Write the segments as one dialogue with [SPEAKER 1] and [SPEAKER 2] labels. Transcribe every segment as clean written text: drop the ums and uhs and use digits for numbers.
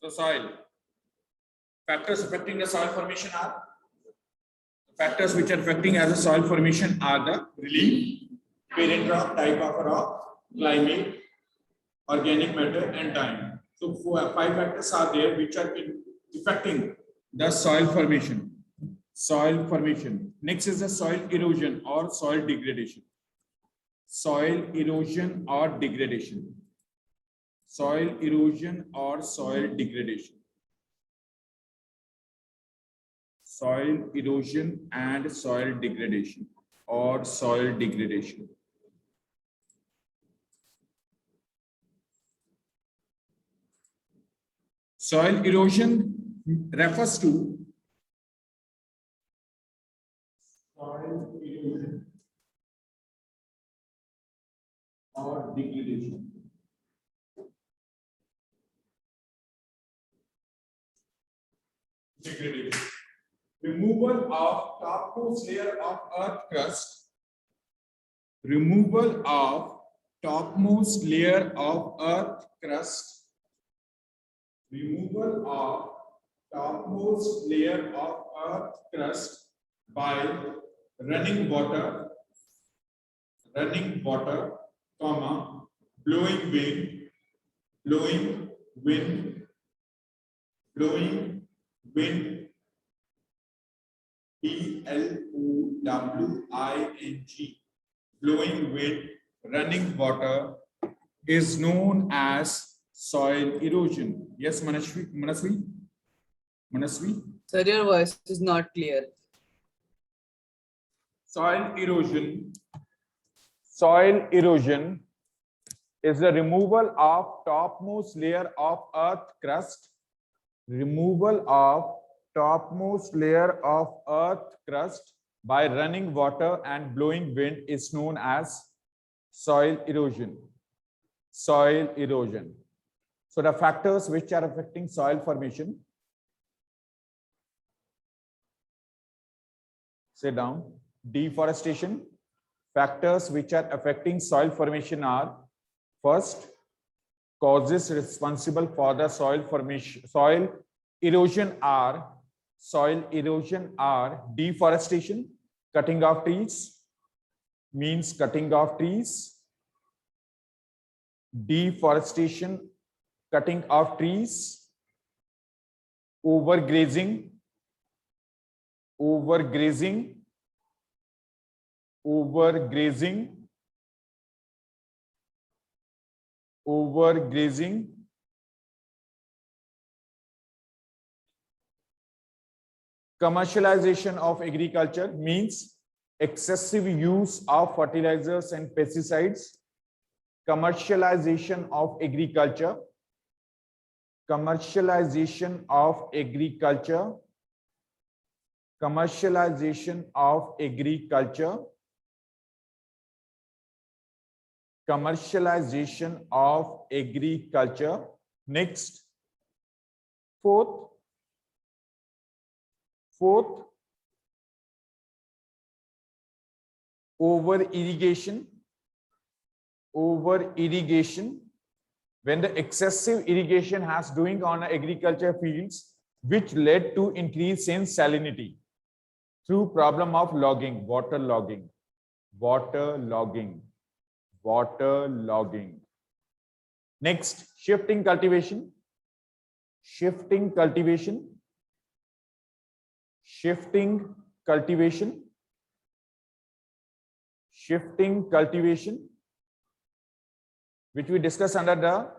[SPEAKER 1] So soil. Factors affecting the soil formation are factors which are affecting as a soil formation are the relief, parent rock, type of rock, climate, organic matter, and time. So 5 factors are there which are affecting the soil formation. Soil formation. Next is the soil erosion or soil degradation. Soil erosion or degradation. Soil erosion or soil degradation. Soil erosion and soil degradation or soil degradation. Soil erosion refers to soil erosion or degradation. Degradation. Removal of topmost layer of earth crust. Removal of topmost layer of earth crust. Removal of topmost layer of earth crust by running water, comma, blowing wind, blowing wind, blowing wind, BLOWING, blowing wind, running water is known as soil erosion. Yes, Manasvi?
[SPEAKER 2] Sir, your voice is not clear.
[SPEAKER 1] Soil erosion is the removal of topmost layer of earth crust. Removal of topmost layer of earth crust by running water and blowing wind is known as soil erosion. Soil erosion. So the factors which are affecting soil formation. Sit down. Deforestation. Factors which are affecting soil formation are: first, causes responsible for the soil erosion are deforestation, cutting of trees, means cutting of trees, deforestation, cutting of trees, overgrazing, commercialization of agriculture, means excessive use of fertilizers and pesticides. Commercialization of agriculture, commercialization of agriculture, commercialization of agriculture, commercialization of agriculture. Next, fourth, over irrigation, when the excessive irrigation has doing on agriculture fields, which led to increase in salinity through problem of logging, water logging. Next, shifting cultivation, which we discussed under the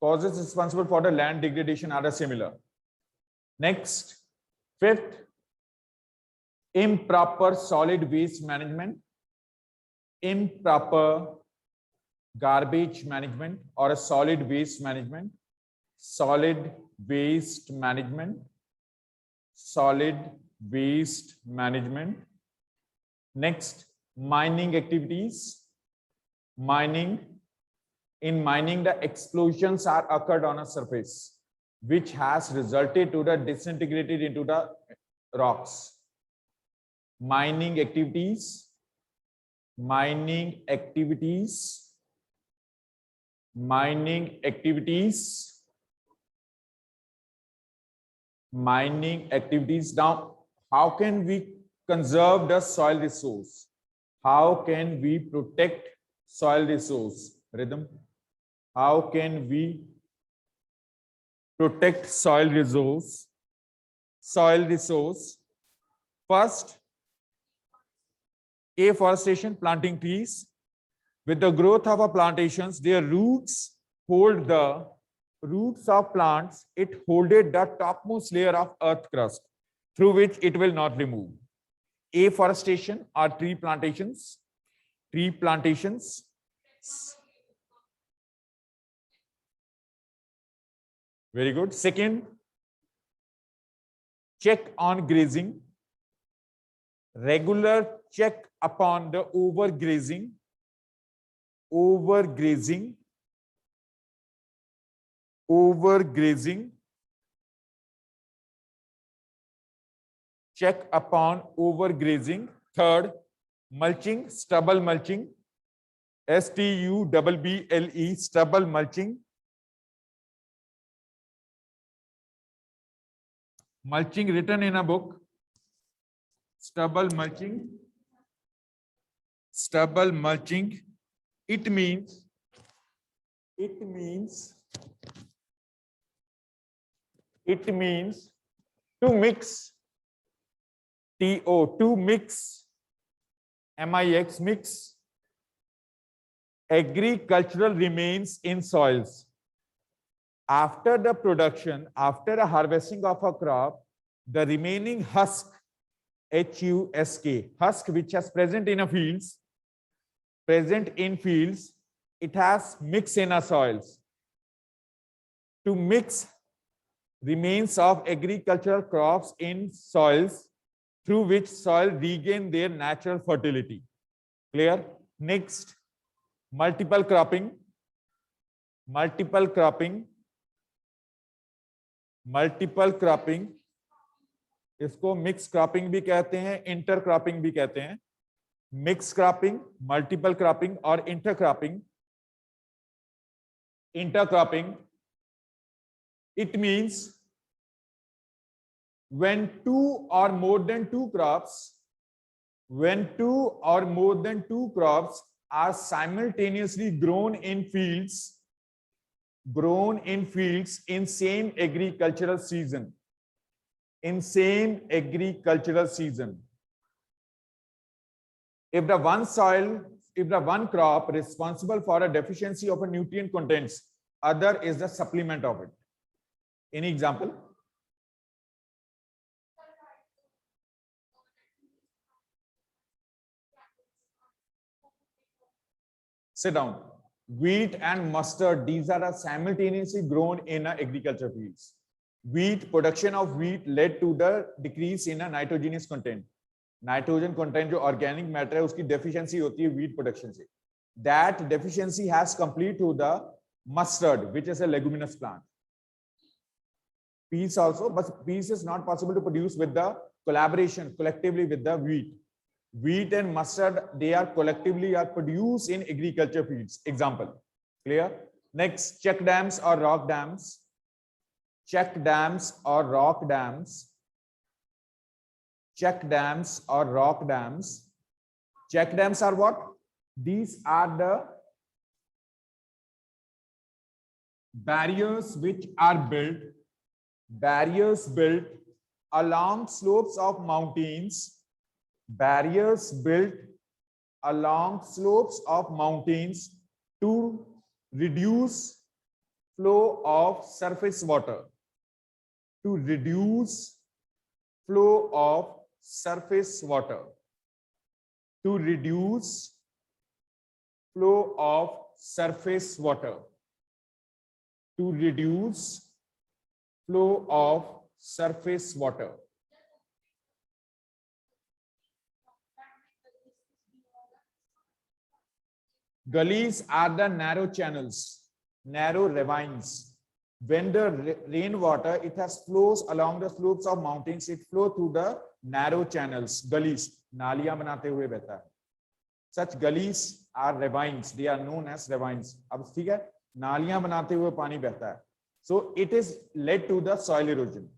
[SPEAKER 1] causes responsible for the land degradation are similar. Next, fifth, improper solid waste management, improper garbage management or a solid waste management, Next, mining activities. In mining, the explosions are occurred on a surface, which has resulted to the disintegrated into the rocks. Mining activities. mining activities. Now, how can we conserve the soil resource? How can we protect soil resource? Rhythm. How can we protect soil resource? Soil resource. First, afforestation, planting trees. With the growth of our plantations, their roots hold the roots of plants. It holded the topmost layer of earth crust through which it will not remove. Afforestation or tree plantations. Tree plantations. Very good. Second, check on grazing. Regular check upon the overgrazing. Overgrazing. Overgrazing. Check upon overgrazing. Third, mulching, stubble mulching. STUBBLE, stubble mulching. Mulching written in a book. Stubble mulching. Stubble mulching. It means to mix, to mix, MIX, mix agricultural remains in soils. After the production, after a harvesting of a crop, the remaining husk, HUSK, husk which is present in fields, it has mixed in our soils. To mix remains of agricultural crops in soils through which soil regain their natural fertility. Clear? Next, multiple cropping. Multiple cropping. Multiple cropping. इसको mix cropping भी कहते हैं, inter cropping भी कहते हैं. Mix cropping, multiple cropping और inter cropping. Inter cropping, it means when two or more than two crops are simultaneously grown in fields in same agricultural season. If the one crop responsible for a deficiency of a nutrient contents, other is the supplement of it. Any example? Sit down. Wheat and mustard, these are simultaneously grown in agriculture fields. Production of wheat led to the decrease in a nitrogenous content. Nitrogen content जो organic matter है उसकी deficiency होती है wheat production से. That deficiency has complete to the mustard, which is a leguminous plant. Peas also, but peas is not possible to produce with the collaboration collectively with the wheat. Wheat and mustard, they are collectively produced in agriculture fields. Example. Clear? Next, check dams or rock dams. Check dams or rock dams. Check dams or rock dams. Check dams are what? These are the barriers which are built. Barriers built along slopes of mountains. Barriers built along slopes of mountains to reduce flow of surface water. To reduce flow of surface water. To reduce flow of surface water. To reduce flow of surface water. Gullies are the narrow channels, narrow ravines. When the rainwater, it has flows along the slopes of mountains, it flows through the narrow channels, gullies, नालियां बनाते हुए बहता है. Such gullies are ravines. They are known as ravines. अब ठीक है, नालियां बनाते हुए पानी बहता है. So it is led to the soil erosion.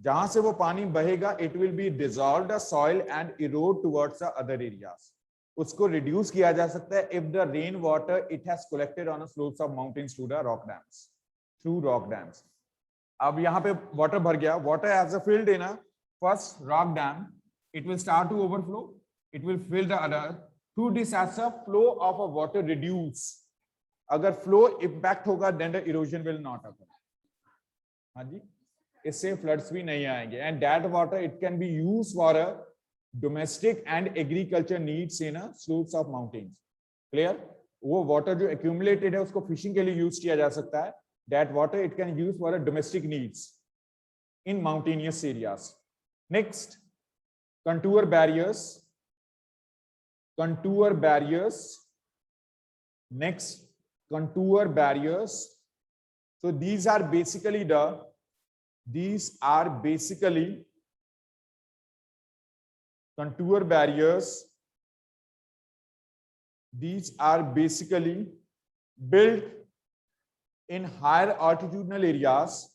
[SPEAKER 3] जहां से वो पानी बहेगा it will be dissolved the soil and erode towards the other areas. उसको रिड्यूस किया जा सकता है if the rain water it has collected on the slopes of mountains to the rock dams, through rock dams. अब यहाँ पे water भर गया, water has a filled in a first rock dam, it will start to overflow, it will fill the other. Through this as a flow of a water reduce. अगर flow impact होगा then the erosion will not occur. हाँ जी, इससे floods भी नहीं आएंगे. And that water it can be used for a domestic and agriculture needs in a slopes of mountains. Clear? वो water जो accumulated है उसको fishing के लिए use किया जा सकता है. That water it can use for a domestic needs in mountainous areas. Next, contour barriers. Contour barriers. Next, contour barriers. So these are basically contour barriers. These are basically built in higher altitudinal areas,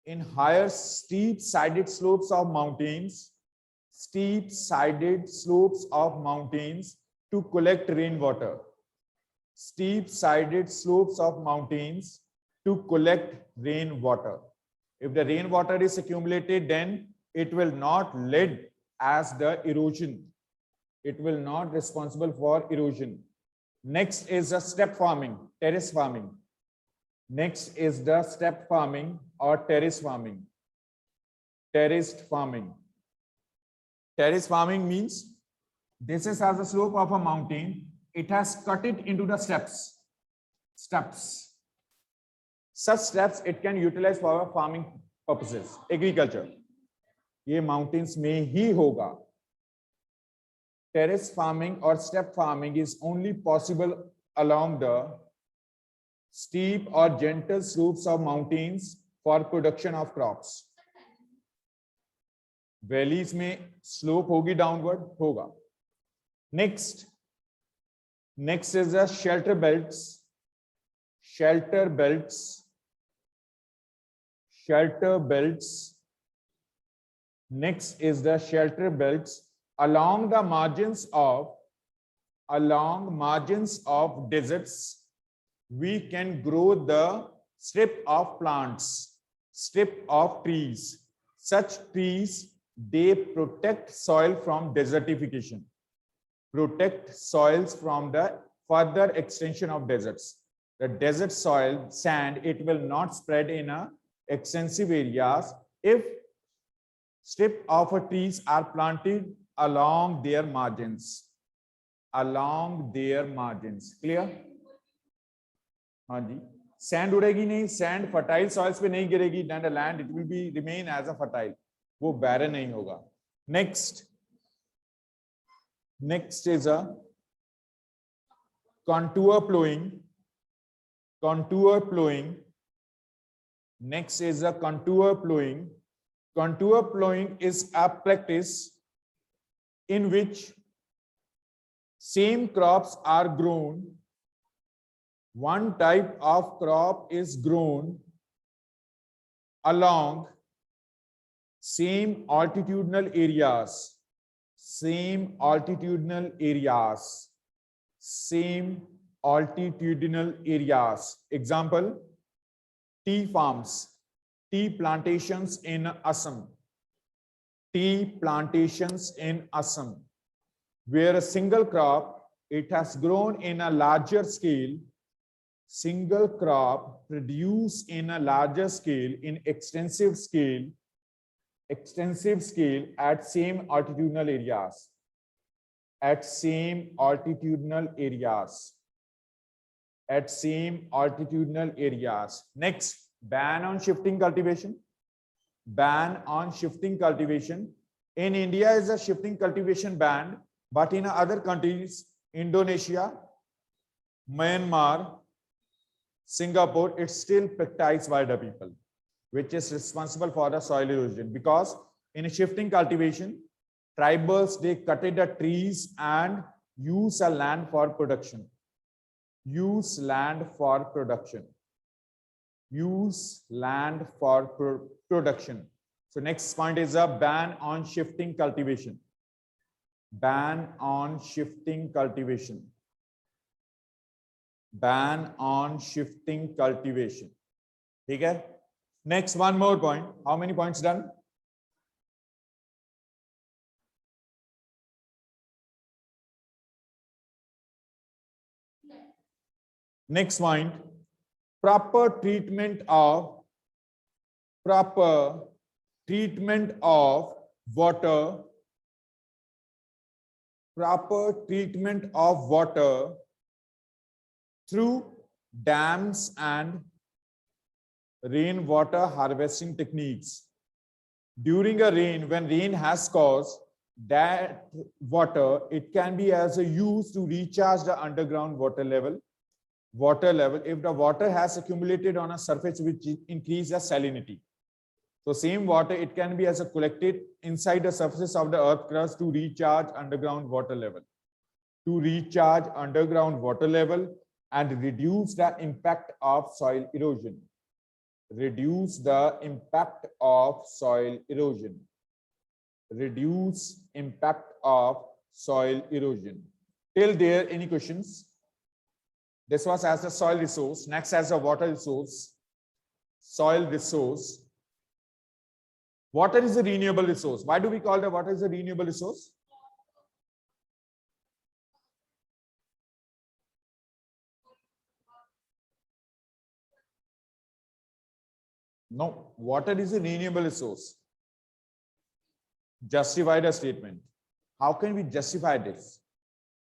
[SPEAKER 3] in higher steep sided slopes of mountains, to collect rainwater. Steep sided slopes of mountains to collect rainwater. If the rainwater is accumulated, then it will not lead as the erosion. It will not responsible for erosion. Next is the step farming, terrace farming. Next is the step farming or terrace farming. Terraced farming. Terrace farming means this is as a slope of a mountain. It has cut it into the steps. Such steps it can utilize for farming purposes, agriculture. ये mountains में ही होगा. Terrace farming or step farming is only possible along the steep or gentle slopes of mountains for production of crops. Valleys में slope होगी downward होगा. Next is the shelter belts. Shelter belts. Next is the shelter belts along the margins of deserts. We can grow the strip of plants, strip of trees. Such trees, they protect soil from desertification, protect soils from the further extension of deserts. The desert soil, sand, it will not spread in extensive areas if strip of trees are planted along their margins. Clear? हाँ जी, sand उड़ेगी नहीं, sand fertile soils पे नहीं गिरेगी, then the land it will be remain as a fertile, वो barren नहीं होगा. Next is a contour plowing. Next is a contour plowing. Contour plowing is a practice in which same crops are grown. One type of crop is grown along same altitudinal areas. Example, tea farms, tea plantations in Assam. Where a single crop, it has grown in a larger scale. Single crop produced in a larger scale, in extensive scale at same altitudinal areas. Next, ban on shifting cultivation. In India is a shifting cultivation banned, but in other countries, Indonesia, Myanmar, Singapore, it's still practiced by the people, which is responsible for the soil erosion. Because in a shifting cultivation, tribals, they cutted the trees and use a land for production. So next point is a ban on shifting cultivation. Ban on shifting cultivation. Ban on shifting cultivation. Okay. Next, one more point. How many points done? Next point, proper treatment of water through dams and rainwater harvesting techniques. During a rain, when rain has caused that water, it can be as a use to recharge the underground water level if the water has accumulated on a surface which increase the salinity. So same water, it can be as a collected inside the surface of the earth crust to recharge underground water level. And reduce the impact of soil erosion. Reduce the impact of soil erosion. Reduce impact of soil erosion. Till there, any questions? This was as a soil resource. Next, as a water resource. Soil resource. Water is a renewable resource. Why do we call the water as a renewable resource? No, water is a renewable resource. Justify the statement. How can we justify this?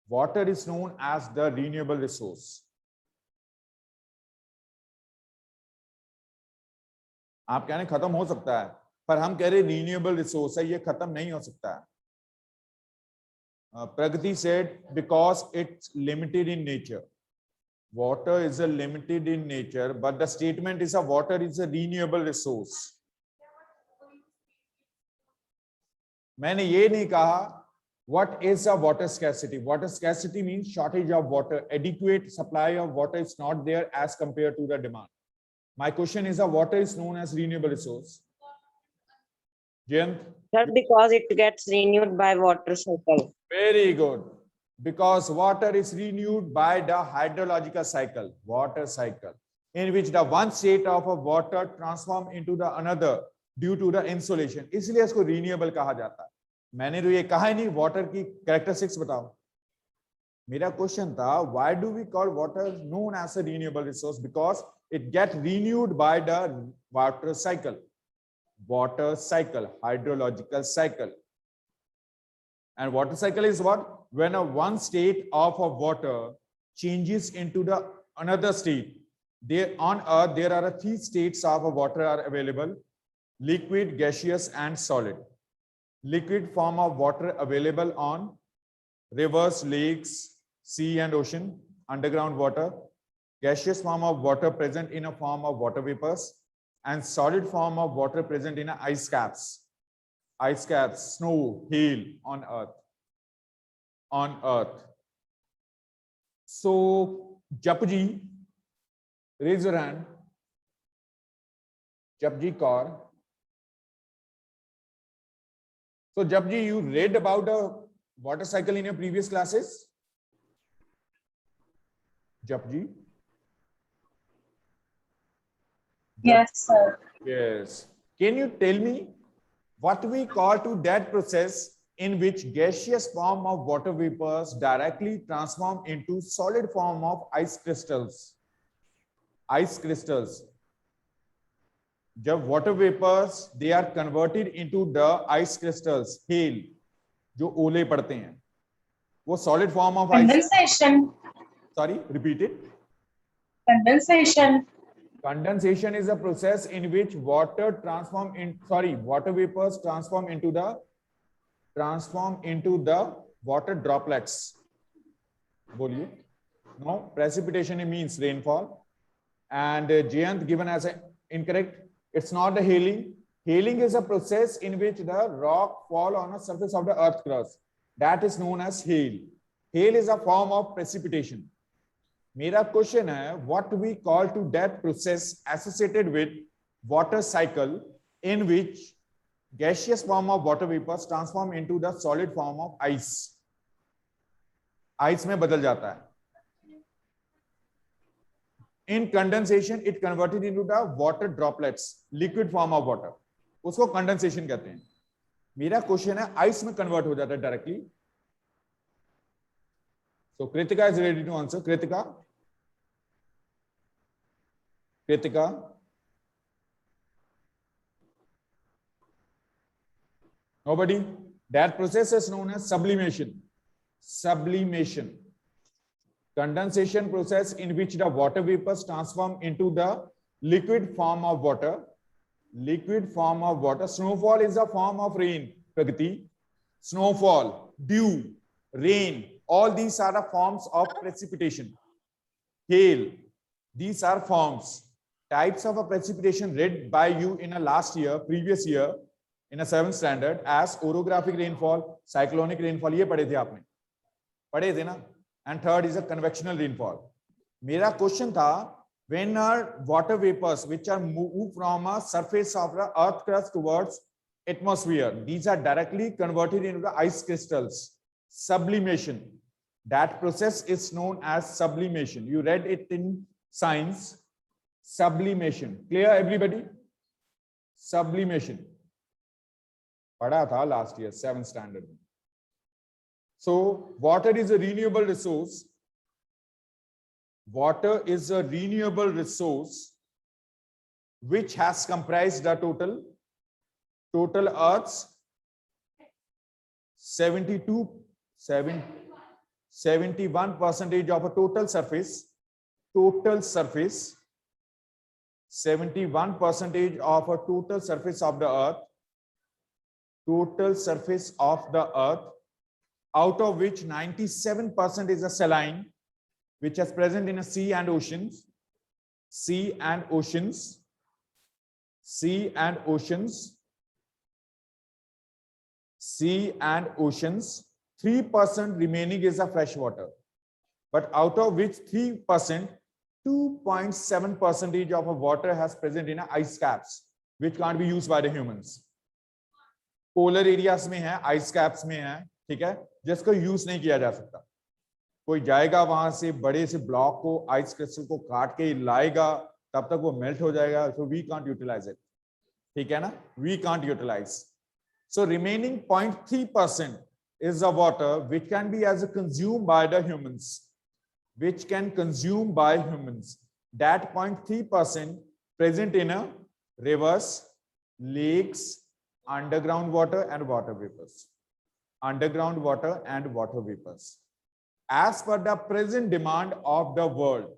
[SPEAKER 3] Water is known as the renewable resource. आप कहने खत्म हो सकता है, पर हम कह रहे renewable resource है, ये खत्म नहीं हो सकता है. Pragati said because it's limited in nature. Water is a limited in nature, but the statement is a water is a renewable resource. मैंने ये नहीं कहा what is a water scarcity. Water scarcity means shortage of water. Adequate supply of water is not there as compared to the demand. My question is, water is known as renewable resource. Jayant?
[SPEAKER 4] Sir, because it gets renewed by water cycle.
[SPEAKER 3] Very good. Because water is renewed by the hydrological cycle, water cycle, in which the one state of a water transform into the another due to the insolation. इसलिए इसको renewable कहा जाता है. मैंने तो ये कहा ही नहीं, water की characteristics बताओ. मेरा क्वेश्चन था, why do we call water known as a renewable resource? Because it gets renewed by the water cycle, hydrological cycle. And water cycle is what? When a one state of a water changes into the another state. There on earth, there are three states of water are available: liquid, gaseous, and solid. Liquid form of water available on rivers, lakes, sea and ocean, underground water. Gaseous form of water present in a form of water vapors, and solid form of water present in ice caps. Ice caps, snow, hail on earth. So, Japji, raise your hand. Japji Kaur. So, Japji, you read about the water cycle in your previous classes? Japji?
[SPEAKER 5] Yes, sir.
[SPEAKER 3] Yes. Can you tell me what we call to that process in which gaseous form of water vapors directly transform into solid form of ice crystals? Ice crystals. जब water vapors they are converted into the ice crystals, hail, जो ओले पड़ते हैं, वो solid form of ice.
[SPEAKER 5] Condensation.
[SPEAKER 3] Sorry, repeat it.
[SPEAKER 5] Condensation.
[SPEAKER 3] Condensation is a process in which water vapors transform into the water droplets. बोलिए. No, precipitation means rainfall. And Jayant given as an incorrect. It's not the hailing. Hailing is a process in which the rock fall on a surface of the earth crust. That is known as hail. Hail is a form of precipitation. मेरा question है, what we call to that process associated with water cycle in which gaseous form of water vapors transform into the solid form of ice. Ice में बदल जाता है. In condensation, it converted into the water droplets, liquid form of water. उसको condensation कहते हैं. मेरा question है ice में कन्वर्ट हो जाता है directly. So Kritika is ready to answer. Kritika. Nobody. That process is known as sublimation. Sublimation. Condensation process in which the water vapors transform into the liquid form of water. Liquid form of water. Snowfall is a form of rain. Pragati. Snowfall, dew, rain. All these are the forms of precipitation. Hail. These are forms. Types of a precipitation read by you in a previous year, in a 7th standard as orographic rainfall, cyclonic rainfall. ये पढ़े थे आपने, पढ़े थे ना? And third is a convectional rainfall. मेरा question था, when are water vapors which are moved from a surface of the earth crust towards atmosphere, these are directly converted into the ice crystals. Sublimation. That process is known as sublimation. You read it in science. Sublimation. Clear, everybody? Sublimation. पढ़ा था last year, 7th standard. So, water is a renewable resource. Water is a renewable resource which has comprised the total Earth's 71% of a total surface. 71% of a total surface of the Earth. Total surface of the Earth, out of which 97% is a saline, which is present in a sea and oceans. 3% remaining is a fresh water, but out of which 3%, 2.7% of a water has present in a ice caps, which can't be used by the humans. Polar areas में है, ice caps में है, ठीक है, जिसको use नहीं किया जा सकता. कोई जाएगा वहां से बड़े से ब्लॉक को, आइस क्रिस्टल को काट के लाएगा, तब तक वो मेल्ट हो जाएगा. So we can't utilize it. ठीक है ना, we can't utilize. So remaining 0.3% is the water which can be as consumed by the humans, which can consume by humans. That 0.3% present in a rivers, lakes, underground water and water vapors. Underground water and water vapors. As per the present demand of the world,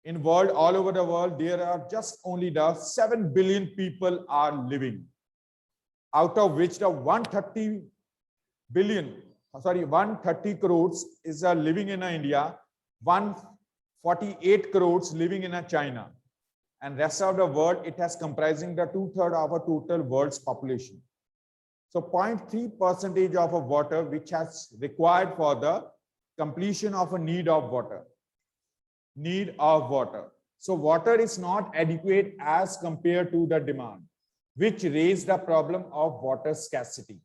[SPEAKER 3] in world, all over the world, there are just only the 7 billion people are living, out of which the 130 crores is living in India, 148 crores living in China, and rest of the world, it has comprising the 2/3 of a total world's population. So 0.3% of a water which has required for the completion of a need of water. So water is not adequate as compared to the demand, which raised the problem of water scarcity.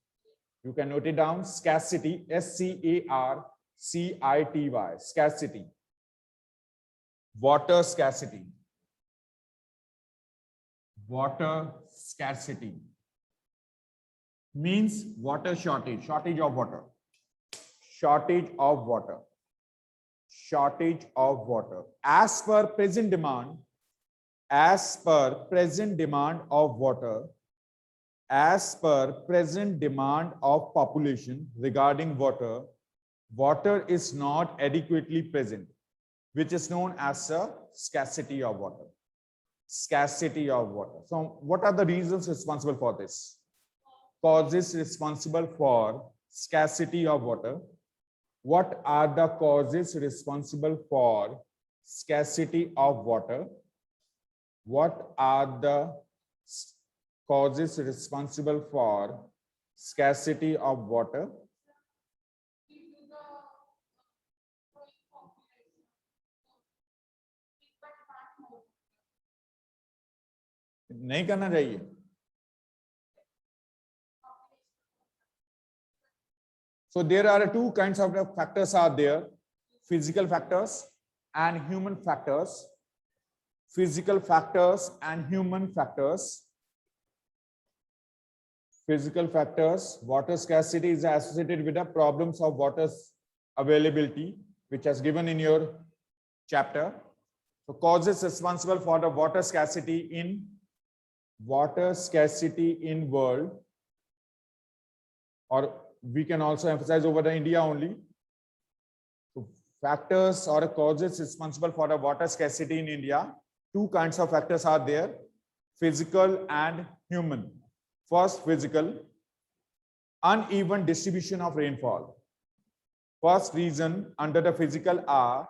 [SPEAKER 3] You can note it down, scarcity, SCARCITY, scarcity. Water scarcity. Water scarcity means water shortage, shortage of water. As per present demand of water, as per present demand of population regarding water, water is not adequately present, which is known as a scarcity of water. Scarcity of water. So what are the reasons responsible for this? Causes responsible for scarcity of water. What are the causes responsible for scarcity of water? What are the causes responsible for scarcity of water? नहीं करना चाहिए. So there are two kinds of factors are there: physical factors and human factors. Physical factors and human factors. Physical factors, water scarcity is associated with the problems of water availability, which is given in your chapter. So causes responsible for the water scarcity in world, or we can also emphasize over the India only. So factors or causes responsible for the water scarcity in India. Two kinds of factors are there: physical and human. First, physical, uneven distribution of rainfall. First reason under the physical are,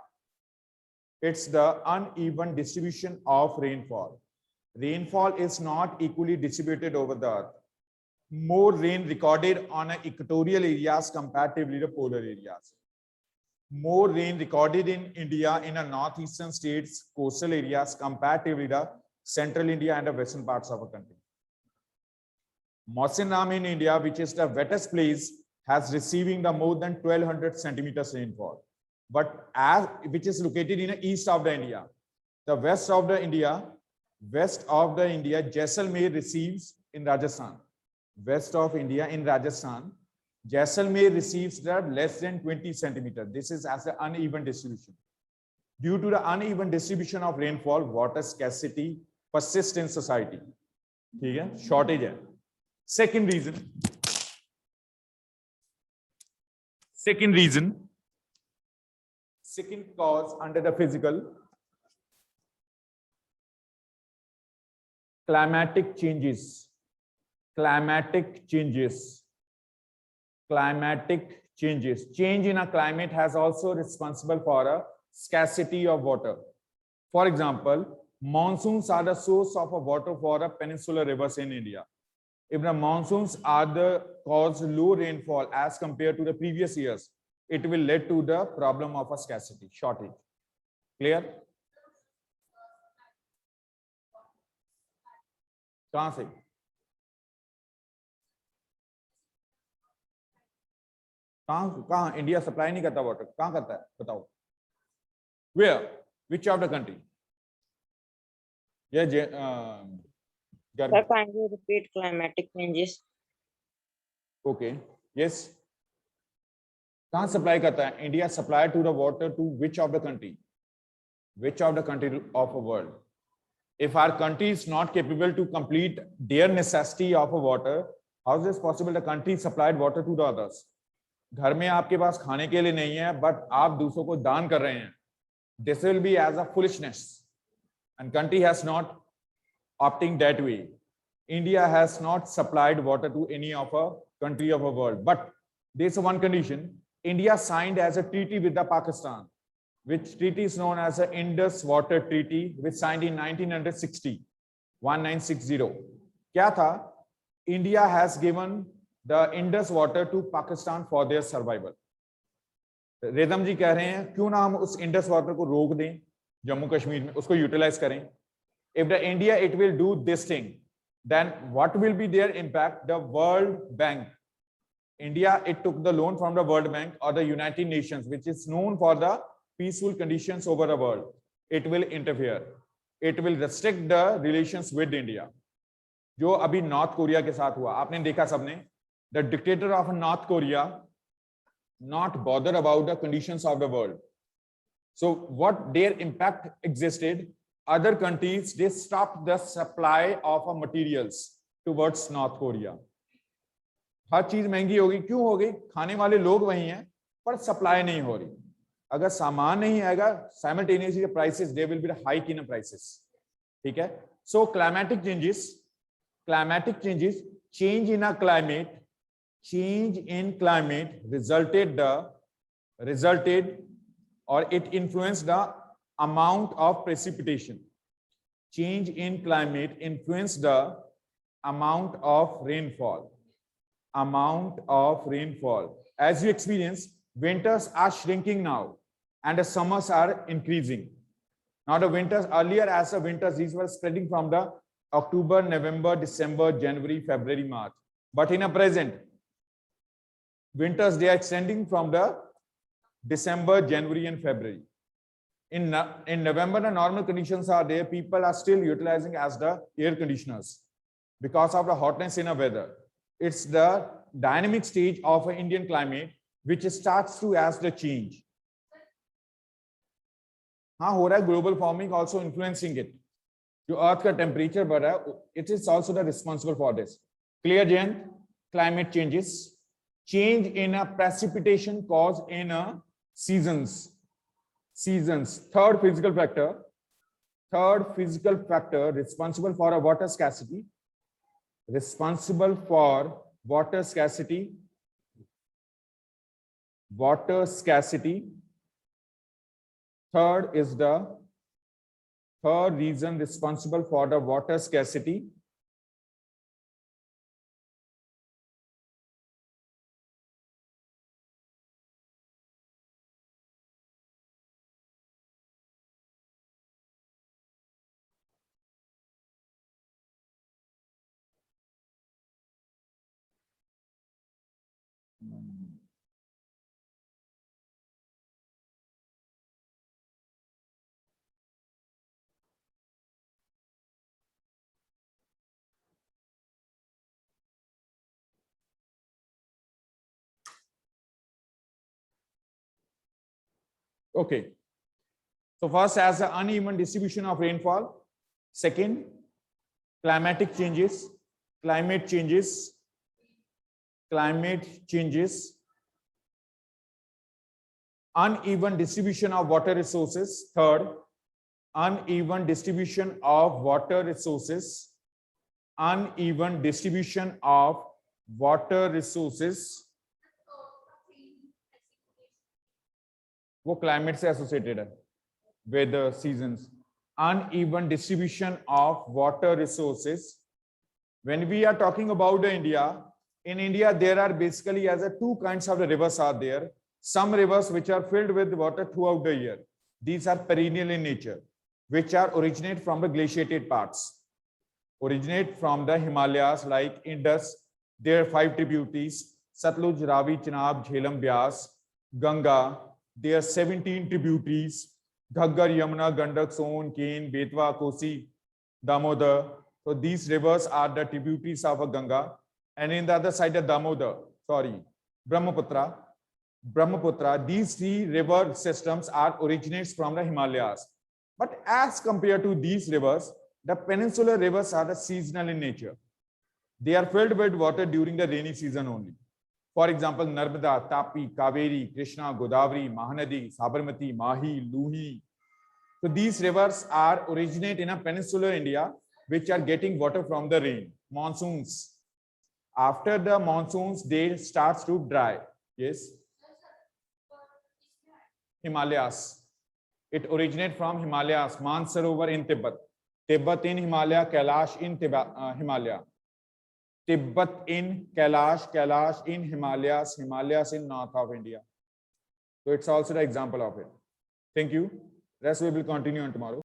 [SPEAKER 3] it's the uneven distribution of rainfall. Rainfall is not equally distributed over the earth. More rain recorded on equatorial areas comparatively to polar areas. More rain recorded in India in the northeastern states, coastal areas comparatively to central India and the western parts of the country. Mawsynram in India, which is the wettest place, has receiving the more than 1200 centimeters rainfall, but which is located in the east of the India. The west of the India, Jaisalmer receives in Rajasthan. West of India in Rajasthan, Jaisalmer receives the less than 20 centimeters. This is as an uneven distribution. Due to the uneven distribution of rainfall, water scarcity persists in society. Shortage hai. Second cause under the physical, climatic changes. Change in a climate has also responsible for a scarcity of water. For example, monsoons are the source of water for the peninsular rivers in India. If the monsoons are the cause low rainfall as compared to the previous years, it will lead to the problem of a scarcity, shortage. Clear? कहां से? कहां India supply नहीं करता water? कहां करता है बताओ? Where? Which of the country?
[SPEAKER 4] Sir, can you repeat climatic changes?
[SPEAKER 3] Okay. Yes. कहां सप्लाई करता है? India supply to the water to which of the country? Which of the country of a world? If our country is not capable to complete their necessity of water, how is it possible the country supplied water to the others? घर में आपके पास खाने के लिए नहीं है, but आप दूसरों को दान कर रहे हैं. This will be as a foolishness, and country has not opting that way. India has not supplied water to any of a country of a world, but there's one condition. India signed as a treaty with the Pakistan, which treaty is known as the Indus Water Treaty, which signed in 1960. क्या था? India has given the Indus water to Pakistan for their survival. रेदम जी कह रहे हैं क्यों ना हम उस Indus water को रोक दें जम्मू कश्मीर में, उसको यूटिलाइज करें. If the India it will do this thing, then what will be their impact? The World Bank, India it took the loan from the World Bank or the United Nations, which is known for the peaceful conditions over the world. It will interfere. It will restrict the relations with India. जो अभी north Korea के साथ हुआ, आपने देखा सबने. The dictator of North Korea not bother about the conditions of the world. So what their impact existed, other countries they stopped the supply of materials towards North Korea. हर चीज महंगी होगी. क्यों होगी? खाने वाले लोग वही हैं, पर सप्लाई नहीं हो रही. अगर सामान नहीं आएगा, simultaneously the prices there will be a hike in the prices. ठीक है? So climatic changes, change in a climate. Change in climate resulted or it influenced the amount of precipitation. Change in climate influenced the amount of rainfall. As you experience, winters are shrinking now and the summers are increasing. Now the winters, earlier as the winters, these were spreading from the October, November, December, January, February, March. But in a present, Winters, they are extending from the December, January, and February. In November, the normal conditions are there. People are still utilizing as the air conditioners because of the hotness in the weather. It's the dynamic stage of an Indian climate which starts to as the change. हाँ हो रहा है, global warming also influencing it. जो अर्थ का temperature बढ़ रहा है, it is also the responsible for this. Clear, Jayant? Climate changes, change in a precipitation caused in a seasons. Third physical factor responsible for a water scarcity. Water scarcity. Third is the third reason responsible for the water scarcity. Okay. So first, as the uneven distribution of rainfall. Second, climate changes. Uneven distribution of water resources. Third, uneven distribution of water resources. वो climate से associated है with the seasons. Uneven distribution of water resources. When we are talking about India, in India there are basically as a two kinds of the rivers are there. Some rivers which are filled with water throughout the year. These are perennial in nature, which are originate from the glaciated parts. Originate from the Himalayas like Indus. There are 5 tributaries: Satluj, Ravi, Chenab, Jhelum, Byas, Ganga. There are 17 tributaries: Ghaggar, Yamuna, Gandak, Son, Ken, Betwa, Kosi, Damodar. So these rivers are the tributaries of a Ganga. And in the other side of Brahmaputra, these 3 river systems originates from the Himalayas. But as compared to these rivers, the peninsular rivers are the seasonal in nature. They are filled with water during the rainy season only. For example, Narmada, Tapi, Kaveri, Krishna, Godavari, Mahanadi, Sabarmati, Mahi, Luhi. So these rivers originate in a peninsular India, which are getting water from the rain, monsoons. After the monsoons, they starts to dry. Yes. Himalayas. It originates from Himalayas, Mansarovar in Tibet. Tibet in Himalaya, Kailash in Himalaya. Tibet in Kailash, Kailash in Himalayas, Himalayas in north of India. So it's also the example of it. Thank you. Rest we will continue on tomorrow.